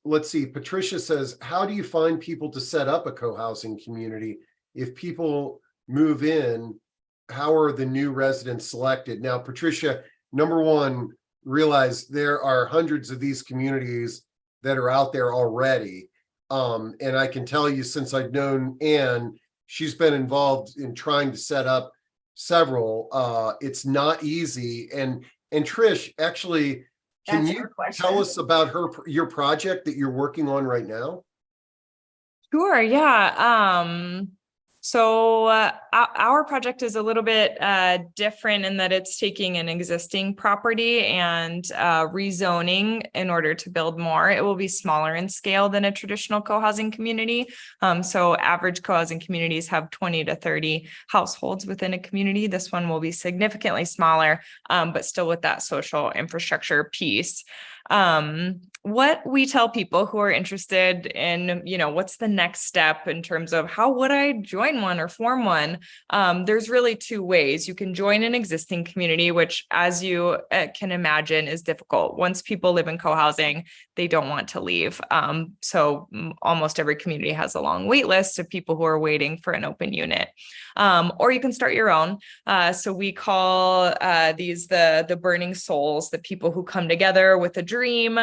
Let's see. Patricia says, how do you find people to set up a co-housing community? If people move in, how are the new residents selected? Now, Patricia, number one, realize there are hundreds of these communities that are out there already. And I can tell you, since I've known Anne, she's been involved in trying to set up several. It's not easy. And Trish, actually, can you tell us about your project that you're working on right now? Sure, yeah. So our project is a little bit different in that it's taking an existing property and rezoning in order to build more. It will be smaller in scale than a traditional co-housing community. So average co-housing communities have 20 to 30 households within a community. This one will be significantly smaller, but still with that social infrastructure piece. What we tell people who are interested in, what's the next step in terms of how would I join one or form one? There's really 2 ways. You can join an existing community, which, as you can imagine, is difficult. Once people live in co-housing, they don't want to leave. So almost every community has a long wait list of people who are waiting for an open unit. Or you can start your own. So we call these the burning souls, the people who come together with a dream.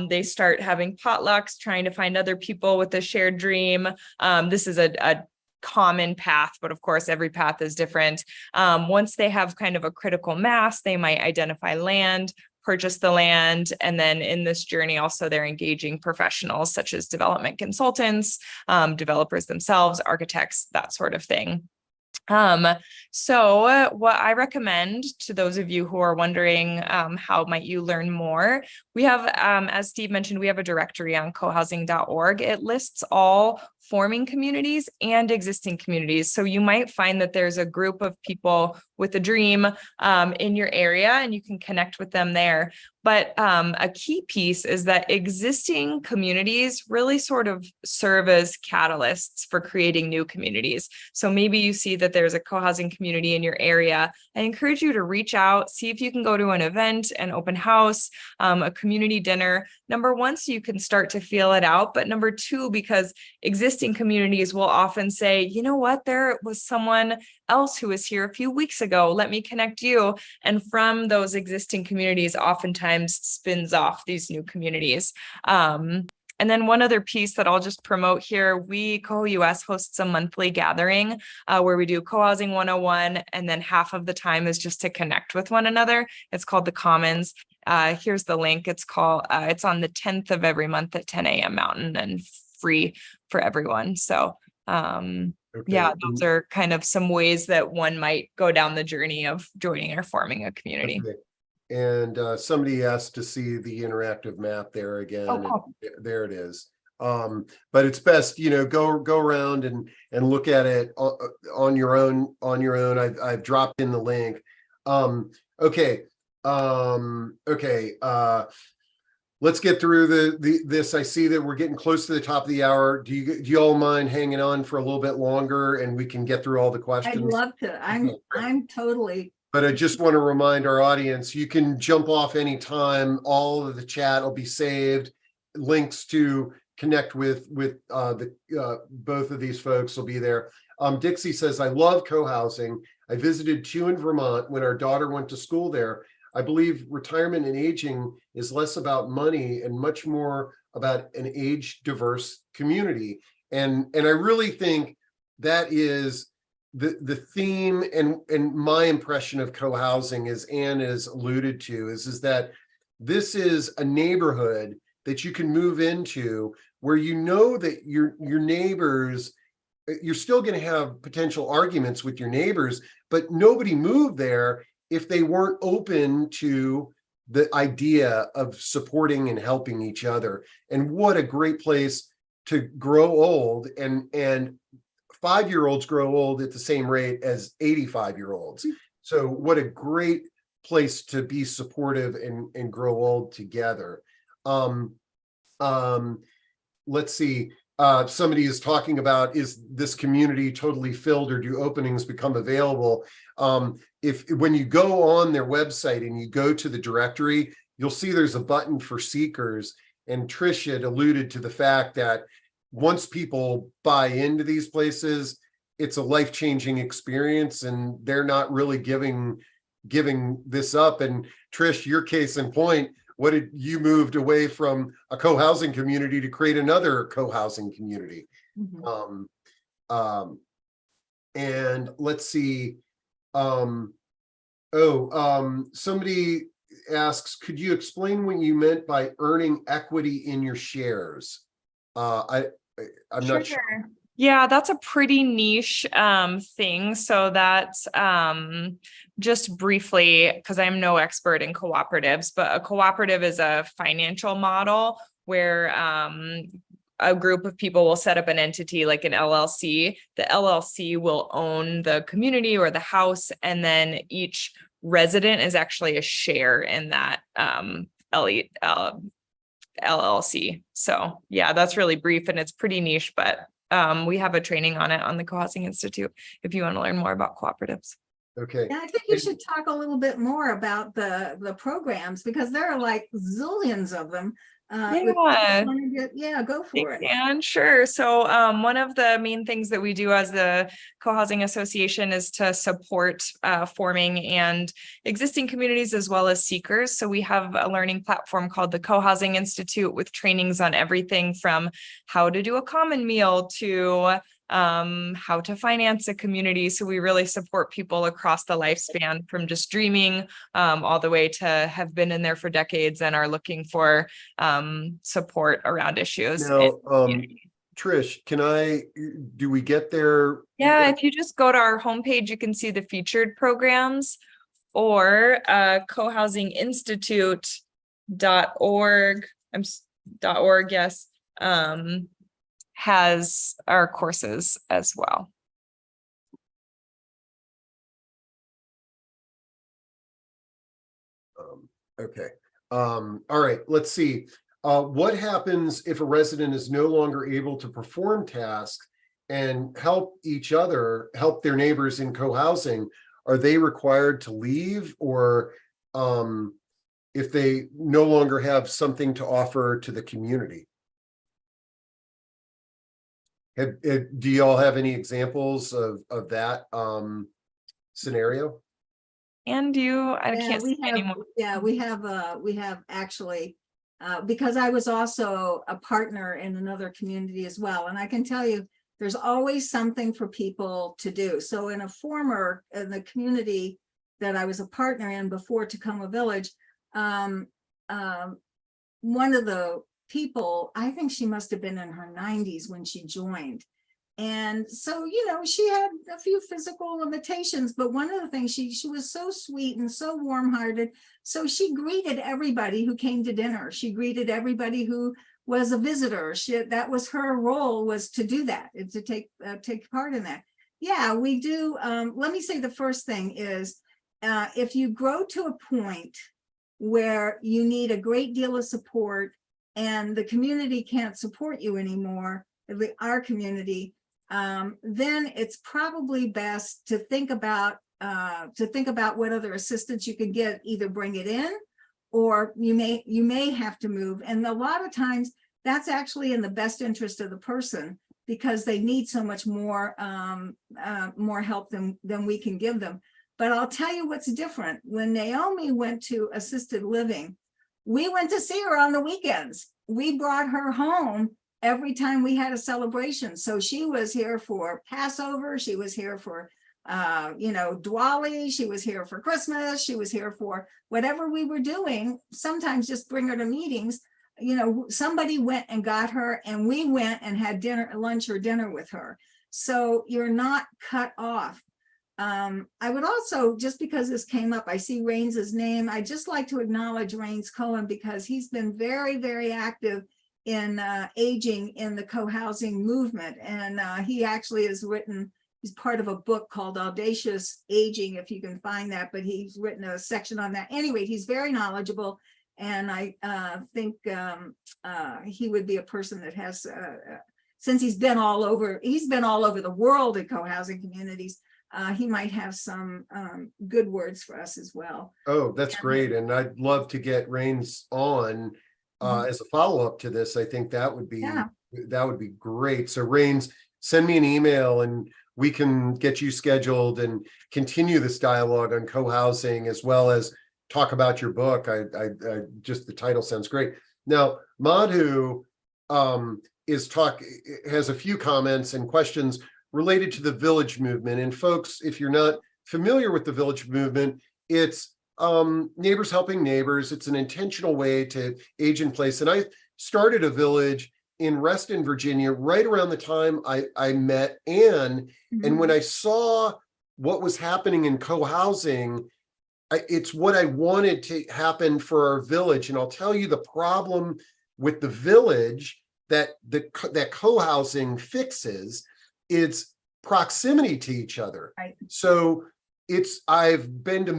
They start having potlucks, trying to find other people with a shared dream. This is a common path, but of course, every path is different. Once they have kind of a critical mass, they might identify land, purchase the land. And then in this journey, also, they're engaging professionals such as development consultants, developers themselves, architects, that sort of thing. So what I recommend to those of you who are wondering, how might you learn more? We have, as Steve mentioned, we have a directory on cohousing.org. It lists all forming communities and existing communities. So you might find that there's a group of people with a dream in your area, and you can connect with them there. But a key piece is that existing communities really sort of serve as catalysts for creating new communities. So maybe you see that there's a co-housing community in your area. I encourage you to reach out, see if you can go to an event, an open house, a community dinner. Number one, so you can start to feel it out. But number 2, because existing communities will often say, you know what, there was someone else who was here a few weeks ago. Let me connect you. And from those existing communities, oftentimes spins off these new communities. And then one other piece that I'll just promote here, CoHoUS hosts a monthly gathering where we do Co-housing 101, and then half of the time is just to connect with one another. It's called the Commons. Here's the link. It's on the 10th of every month at 10 a.m. Mountain, and free for everyone. So yeah, those are kind of some ways that one might go down the journey of joining or forming a community. Okay. And somebody asked to see the interactive map there again. Oh, cool. There it is. But it's best, go around and look at it on your own. I've dropped in the link. Okay. Let's get through this. I see that we're getting close to the top of the hour. Do you all mind hanging on for a little bit longer, and we can get through all the questions? I'd love to. I'm totally. But I just want to remind our audience, you can jump off anytime. All of the chat will be saved. Links to connect with both of these folks will be there. Dixie says, I love co-housing. I visited 2 in Vermont when our daughter went to school there. I believe retirement and aging is less about money and much more about an age diverse community. And I really think that is the theme and my impression of co-housing, as Anne has alluded to, is that this is a neighborhood that you can move into where that your neighbors you're still going to have potential arguments with your neighbors, but nobody moved there if they weren't open to the idea of supporting and helping each other. And what a great place to grow old, and 5-year-olds grow old at the same rate as 85-year-olds. So what a great place to be supportive and grow old together. Let's see. Somebody is talking about, is this community totally filled, or do openings become available? When you go on their website and you go to the directory, you'll see there's a button for seekers. And Trish had alluded to the fact that once people buy into these places, it's a life-changing experience, and they're not really giving this up. And Trish, your case in point, what did you moved away from a co-housing community to create another co-housing community? Mhm. And let's see. Somebody asks, could you explain what you meant by earning equity in your shares? I'm not sure. Yeah, that's a pretty niche thing. So that's just briefly, because I'm no expert in cooperatives, but a cooperative is a financial model where a group of people will set up an entity like an LLC. The LLC will own the community or the house, and then each resident is actually a share in that LLC. So yeah, that's really brief and it's pretty niche, but we have a training on it on the Cohousing Institute if you want to learn more about cooperatives. Okay. Yeah, I think you should talk a little bit more about the programs, because there are like zillions of them. Yeah, go for it. And sure. So one of the main things that we do as the Cohousing Association is to support forming and existing communities as well as seekers. So we have a learning platform called the Cohousing Institute with trainings on everything from how to do a common meal to how to finance a community. So we really support people across the lifespan, from just dreaming all the way to have been in there for decades and are looking for support around issues. Now, Trish, do we get there? Yeah, if you just go to our homepage, you can see the featured programs, or cohousinginstitute.org. .org, yes. Has our courses as well. Okay. All right, let's see. What happens if a resident is no longer able to perform tasks and help their neighbors in co-housing? Are they required to leave, or if they no longer have something to offer to the community? Do you all have any examples of that scenario? And I can't see anymore. Yeah, we have actually, because I was also a partner in another community as well. And I can tell you, there's always something for people to do. So in the community that I was a partner in before Takoma Village, one of the people, I think she must have been in her 90s when she joined. And so, she had a few physical limitations, but one of the things, she was so sweet and so warm-hearted. So she greeted everybody who came to dinner. She greeted everybody who was a visitor. That was her role, was to do that, and to take part in that. Yeah, we do. Let me say the first thing is, if you grow to a point where you need a great deal of support and the community can't support you anymore, our community, then it's probably best to think about what other assistance you can get. Either bring it in, or you may have to move. And a lot of times that's actually in the best interest of the person, because they need so much more help than we can give them. But I'll tell you what's different. When Naomi went to assisted living, we went to see her on the weekends. We brought her home every time we had a celebration. So she was here for Passover. She was here for, Diwali. She was here for Christmas. She was here for whatever we were doing. Sometimes just bring her to meetings. Somebody went and got her, and we went and had lunch or dinner with her. So you're not cut off. I would also, just because this came up, I see Rains's name. I'd just like to acknowledge Rains Cohen because he's been very, very active in aging in the co-housing movement. And he actually has written, he's part of a book called Audacious Aging, if you can find that, but he's written a section on that. Anyway, he's very knowledgeable. And I think he would be a person that has, since he's been all over the world in co-housing communities, he might have some good words for us as well. Oh, that's great. And I'd love to get Rains on as a follow-up to this. I think that would be great. So Rains, send me an email and we can get you scheduled and continue this dialogue on co-housing, as well as talk about your book. I just, the title sounds great. Now, Madhu has a few comments and questions related to the village movement. And folks, if you're not familiar with the village movement, it's neighbors helping neighbors. It's an intentional way to age in place. And I started a village in Reston, Virginia, right around the time I met Anne. Mm-hmm. And when I saw what was happening in co-housing, it's what I wanted to happen for our village. And I'll tell you the problem with the village that co-housing fixes, it's proximity to each other. Right. So I've been to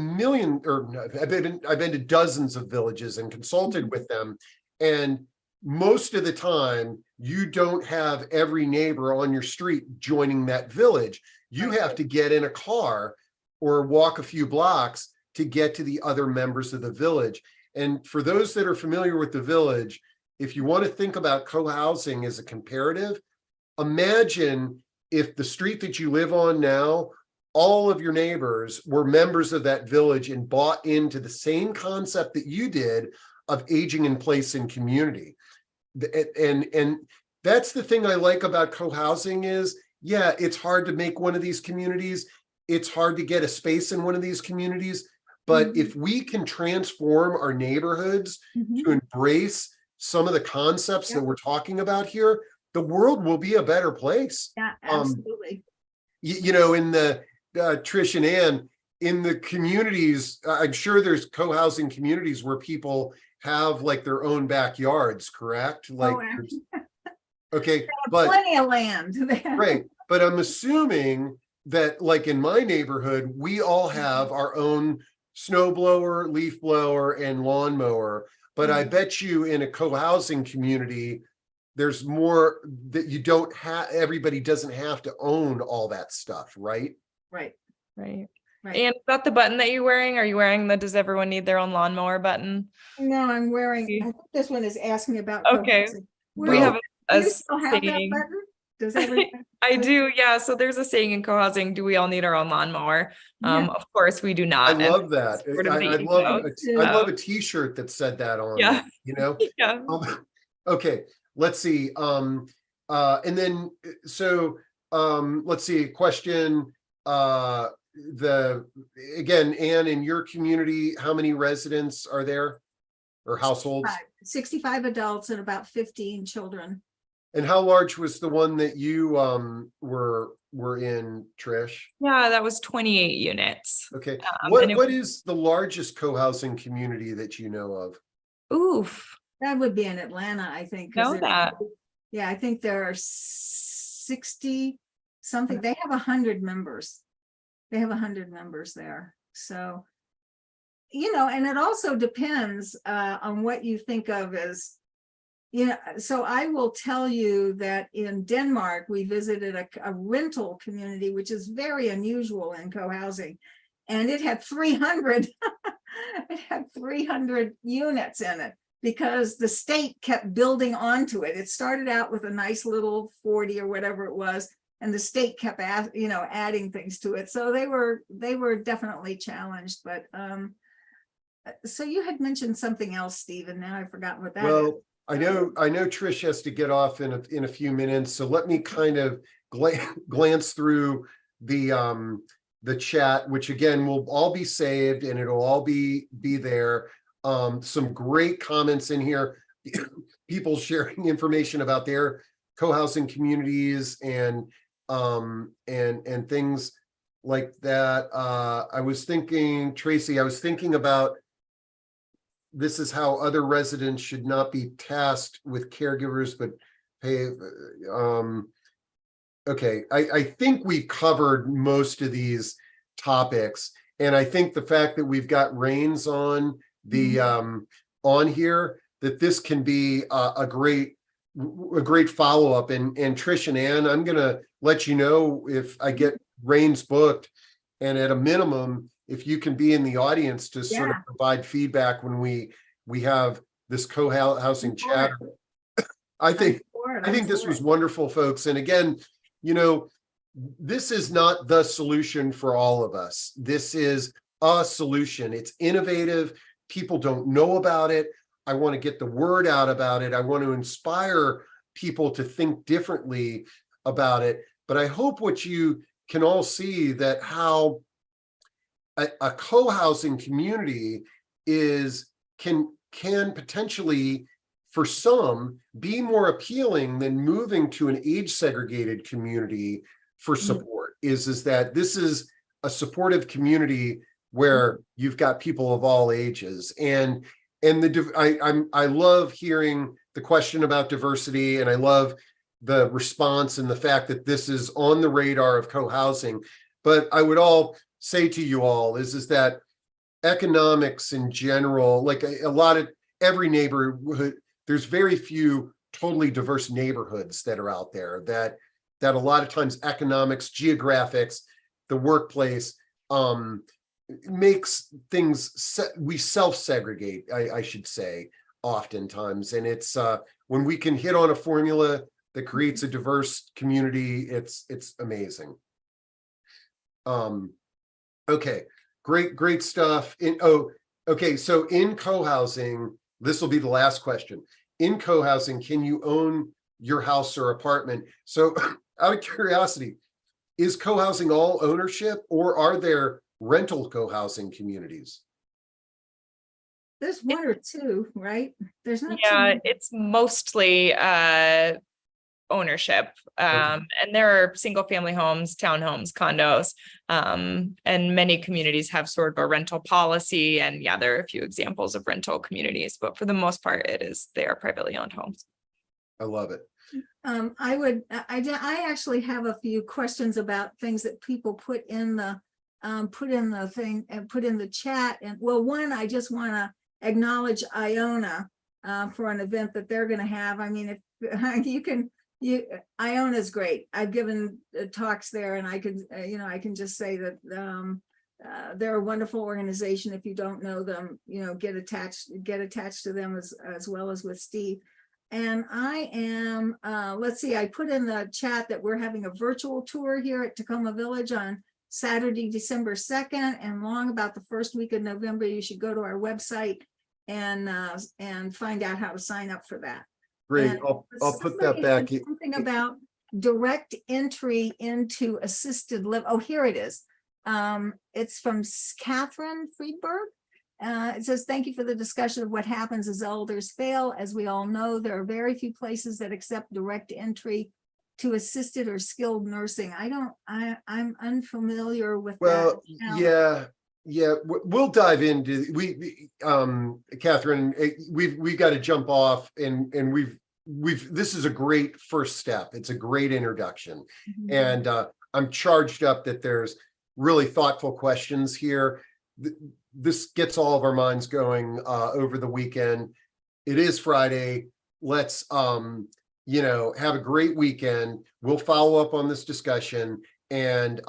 dozens of villages and consulted with them. And most of the time, you don't have every neighbor on your street joining that village. You have to get in a car or walk a few blocks to get to the other members of the village. And for those that are familiar with the village, if you want to think about co-housing as a comparative, imagine if the street that you live on now, all of your neighbors were members of that village and bought into the same concept that you did of aging in place in community. And that's the thing I like about co-housing is, yeah, it's hard to make one of these communities. It's hard to get a space in one of these communities. But if we can transform our neighborhoods to embrace some of the concepts that we're talking about here, the world will be a better place. Yeah, absolutely. In the Trish and Ann, in the communities, I'm sure there's co-housing communities where people have like their own backyards, correct? Like, okay, but plenty of land. Right, but I'm assuming that, like in my neighborhood, we all have our own snow blower, leaf blower, and lawnmower. But I bet you in a co-housing community, there's more that you don't have, everybody doesn't have to own all that stuff, right? Right. And is that the button that you're wearing? Are you wearing the "Does everyone need their own lawnmower" button? No, I'm wearing, I think this one is asking about okay. We have do you still have that button? Does everyone? I do, yeah. So there's a saying in co-housing, do we all need our own lawnmower? Of course we do not. I love that. I love a t-shirt that said that on it, Yeah. Okay, let's see. And then let's see, question. Again, Anne, in your community, how many residents are there or households? 65 adults and about 15 children. And how large was the one that you were in, Trish? Yeah, that was 28 units. Okay. What is the largest co-housing community that you know of? Oof. That would be in Atlanta, I think. Know that. Yeah, I think there are 60 something. They have 100 members. They have 100 members there. So, and it also depends on what you think of as, so I will tell you that in Denmark, we visited a rental community, which is very unusual in co-housing. And it had 300, it had 300 units in it because the state kept building onto it. It started out with a nice little 40 or whatever it was. And the state kept, adding things to it. So they were definitely challenged. But so you had mentioned something else, Stephen. Now I've forgotten what that is. I know Trish has to get off in a few minutes. So let me kind of glance through the chat, which again will all be saved and it'll all be there. Some great comments in here. People sharing information about their co-housing communities and and things like that. I was thinking, Tracy, I was thinking about this is how other residents should not be tasked with caregivers, but pay. Okay, I think we've covered most of these topics, and I think the fact that we've got Reins on the on here, that this can be a great follow-up. And Trish and Ann, I'm gonna let you know if I get Reins booked, and at a minimum, if you can be in the audience to sort of provide feedback when we have this co-housing chat. I think this was wonderful, folks. And again, you know, this is not the solution for all of us. This is a solution. It's innovative. People don't know about it. I want to get the word out about it. I want to inspire people to think differently about it. But I hope what you can all see that how a co-housing community can potentially, for some, be more appealing than moving to an age segregated community for support. Is that this is a supportive community where you've got people of all ages. And I love hearing the question about diversity, and I love the response and the fact that this is on the radar of co-housing. But I would all say to you all is that economics in general, like a lot of every neighborhood, there's very few totally diverse neighborhoods that are out there, that a lot of times economics, geographics, the workplace makes things, we self-segregate, I should say, oftentimes. And it's when we can hit on a formula that creates a diverse community, it's amazing. Okay, great stuff. Okay, so in co-housing, this will be the last question. In co-housing, can you own your house or apartment? So out of curiosity, is co-housing all ownership, or are there rental co-housing communities? There's one or two, right? There's not. Yeah, it's mostly ownership. And there are single family homes, townhomes, condos, and many communities have sort of a rental policy. And yeah, there are a few examples of rental communities, but for the most part, they are privately owned homes. I love it. I actually have a few questions about things that people put in the thing and put in the chat. And well, one, I just want to acknowledge Iona for an event that they're going to have. I mean, if Iona is great. I've given talks there, and I can just say that they're a wonderful organization. If you don't know them, get attached to them as well as with Steve. And I am, let's see, I put in the chat that we're having a virtual tour here at Takoma Village on Saturday, December 2nd, and long about the first week of November. You should go to our website and find out how to sign up for that. Great. I'll put that back. Something about direct entry into assisted living. Oh, here it is. It's from Catherine Friedberg. It says, thank you for the discussion of what happens as elders fail. As we all know, there are very few places that accept direct entry to assisted or skilled nursing. I'm unfamiliar with that. Well, yeah, we'll dive into Catherine, we've got to jump off, and this is a great first step. It's a great introduction. And I'm charged up that there's really thoughtful questions here. This gets all of our minds going over the weekend. It is Friday. Let's have a great weekend. We'll follow up on this discussion, and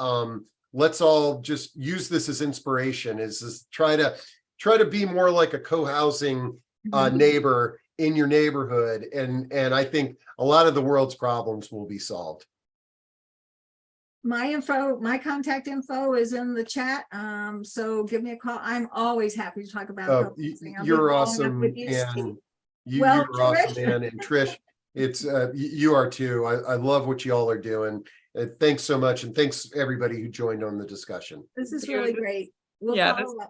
let's all just use this as inspiration, is try to be more like a co-housing neighbor in your neighborhood. And I think a lot of the world's problems will be solved. My contact info is in the chat. So give me a call. I'm always happy to talk about you're awesome. And you're awesome, Ann, and Trish, it's you are too. I love what you all are doing. Thanks so much, and thanks everybody who joined on the discussion. This is really great. We'll follow up.